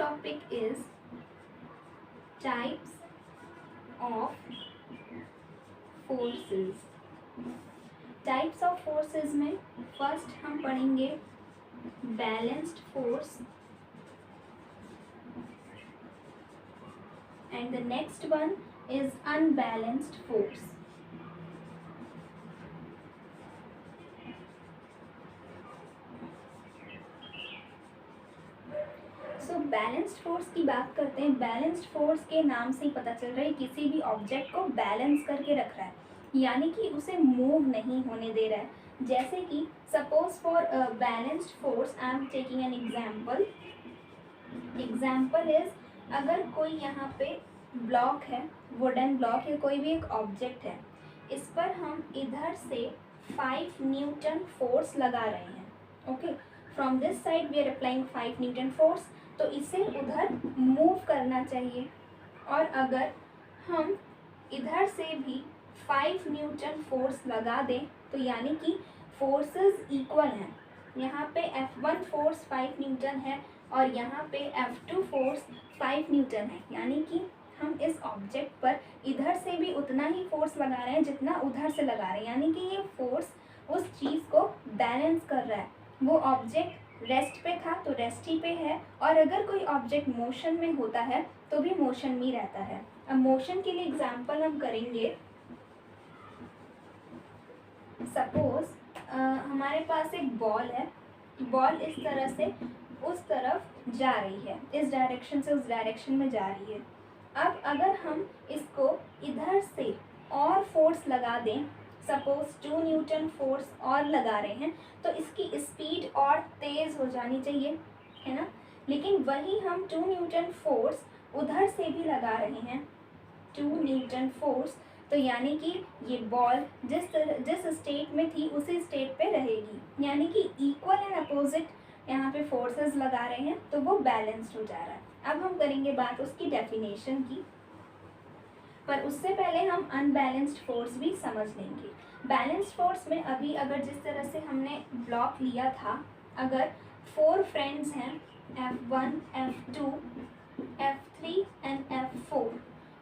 topic is types of forces. Types of forces में first हम पढ़ेंगे balanced force and the next one is unbalanced force. So balanced force की बात करते हैं. बैलेंस्ड फोर्स के नाम से ही पता चल रहा है किसी भी ऑब्जेक्ट को बैलेंस करके रख रहा है, यानी कि उसे मूव नहीं होने दे रहा है. जैसे कि suppose for balanced force I am taking an example. Example is, अगर कोई यहाँ पे ब्लॉक है, वुडन ब्लॉक है, कोई भी एक ऑब्जेक्ट है, इस पर हम इधर से 5 न्यूटन फोर्स लगा रहे हैं. Okay, from this side we are applying 5 newton force. तो इसे उधर मूव करना चाहिए. और अगर हम इधर से भी 5 न्यूटन फोर्स लगा दें तो यानी कि फोर्सेस इक्वल हैं. यहाँ पे F1 फोर्स 5 न्यूटन है और यहाँ पे F2 फोर्स 5 न्यूटन है, यानी कि हम इस ऑब्जेक्ट पर इधर से भी उतना ही फोर्स लगा रहे हैं जितना उधर से लगा रहे हैं, यानी कि ये फोर्स उस चीज़ को बैलेंस कर रहा है. वो ऑब्जेक्ट रेस्ट पे था तो रेस्ट ही पे है, और अगर कोई ऑब्जेक्ट मोशन में होता है तो भी मोशन में रहता है. अब मोशन के लिए एग्जांपल हम करेंगे. सपोज हमारे पास एक बॉल है. बॉल इस तरह से उस तरफ जा रही है, इस डायरेक्शन से उस डायरेक्शन में जा रही है. अब अगर हम इसको इधर से और फोर्स लगा दें, सपोज 2 न्यूटन फोर्स और लगा रहे हैं, तो इसकी स्पीड और तेज़ हो जानी चाहिए, है ना. लेकिन वही हम 2 न्यूटन फोर्स उधर से भी लगा रहे हैं, 2 न्यूटन फोर्स, तो यानी कि ये बॉल जिस स्टेट में थी उसी स्टेट पे रहेगी, यानी कि इक्वल एंड अपोजिट यहाँ पे फोर्सेस लगा रहे हैं, तो वो बैलेंस्ड हो जा रहा है. अब हम करेंगे बात उसकी डेफिनेशन की, पर उससे पहले हम अनबैलेंस्ड फोर्स भी समझ लेंगे. बैलेंस्ड फोर्स में अभी अगर जिस तरह से हमने ब्लॉक लिया था, अगर 4 फ्रेंड्स हैं, F1, F2, F3 and F4,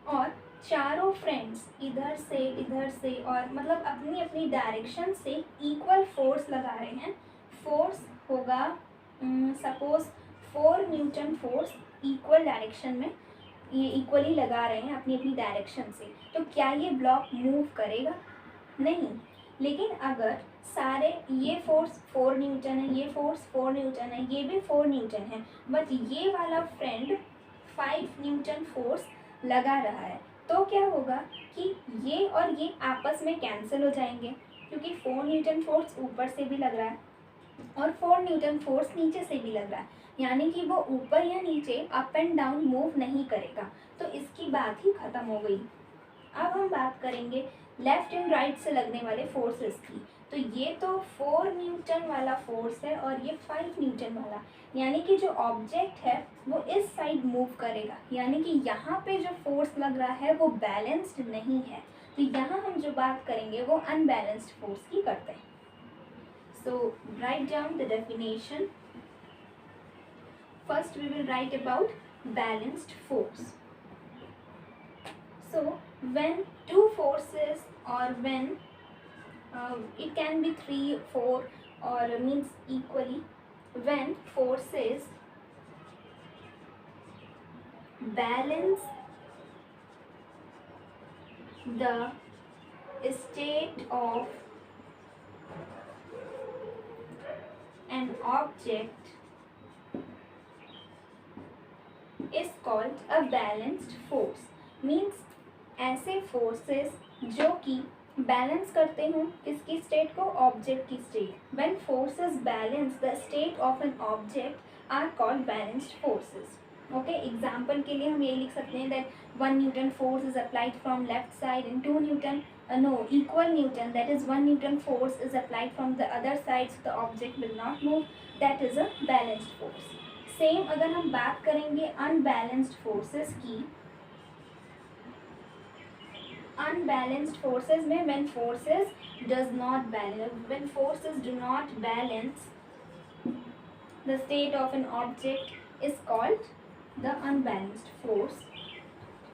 और चारों फ्रेंड्स इधर से और मतलब अपनी अपनी डायरेक्शन से इक्वल फोर्स लगा रहे हैं. फोर्स होगा suppose 4 Newton force equal direction में, ये इक्वली लगा रहे हैं अपनी अपनी डायरेक्शन से. तो क्या ये ब्लॉक मूव करेगा? नहीं. लेकिन अगर सारे ये फोर्स 4 न्यूटन है, ये फोर्स 4 न्यूटन है, ये भी 4 न्यूटन है, बट ये वाला फ्रेंड 5 न्यूटन फोर्स लगा रहा है, तो क्या होगा कि ये और ये आपस में कैंसिल हो जाएंगे, क्योंकि 4 न्यूटन फोर्स ऊपर से भी लग रहा है और 4 न्यूटन फोर्स नीचे से भी लग रहा है, यानी कि वो ऊपर या नीचे अप एंड डाउन मूव नहीं करेगा. तो इसकी बात ही ख़त्म हो गई. अब हम बात करेंगे लेफ़्ट एंड राइट से लगने वाले फोर्सेस की. तो ये तो 4 न्यूटन वाला फोर्स है और ये 5 न्यूटन वाला, यानी कि जो ऑब्जेक्ट है वो इस साइड मूव करेगा, यानी कि यहाँ पे जो फोर्स लग रहा है वो बैलेंस्ड नहीं है. तो यहाँ हम जो बात करेंगे वो अनबैलेंस्ड फोर्स की करते हैं. So write down the definition. First we will write about balanced force. So when two forces, or when it can be 3, 4, or means equally, when forces balance the state of an object is called a balanced force. Means ऐसे forces जो कि balance करते हों किसकी state को? Object की state. When forces balance the state of an object are called balanced forces. Okay, example के लिए हम ये लिख सकते हैं that 1 Newton force is applied from left side and 2 Newton equal Newton, that is 1 Newton force is applied from the other side, so the object will not move. That is a balanced force. Same अगर हम बात करेंगे unbalanced forces की, unbalanced forces में when forces do not balance the state of an object is called the unbalanced force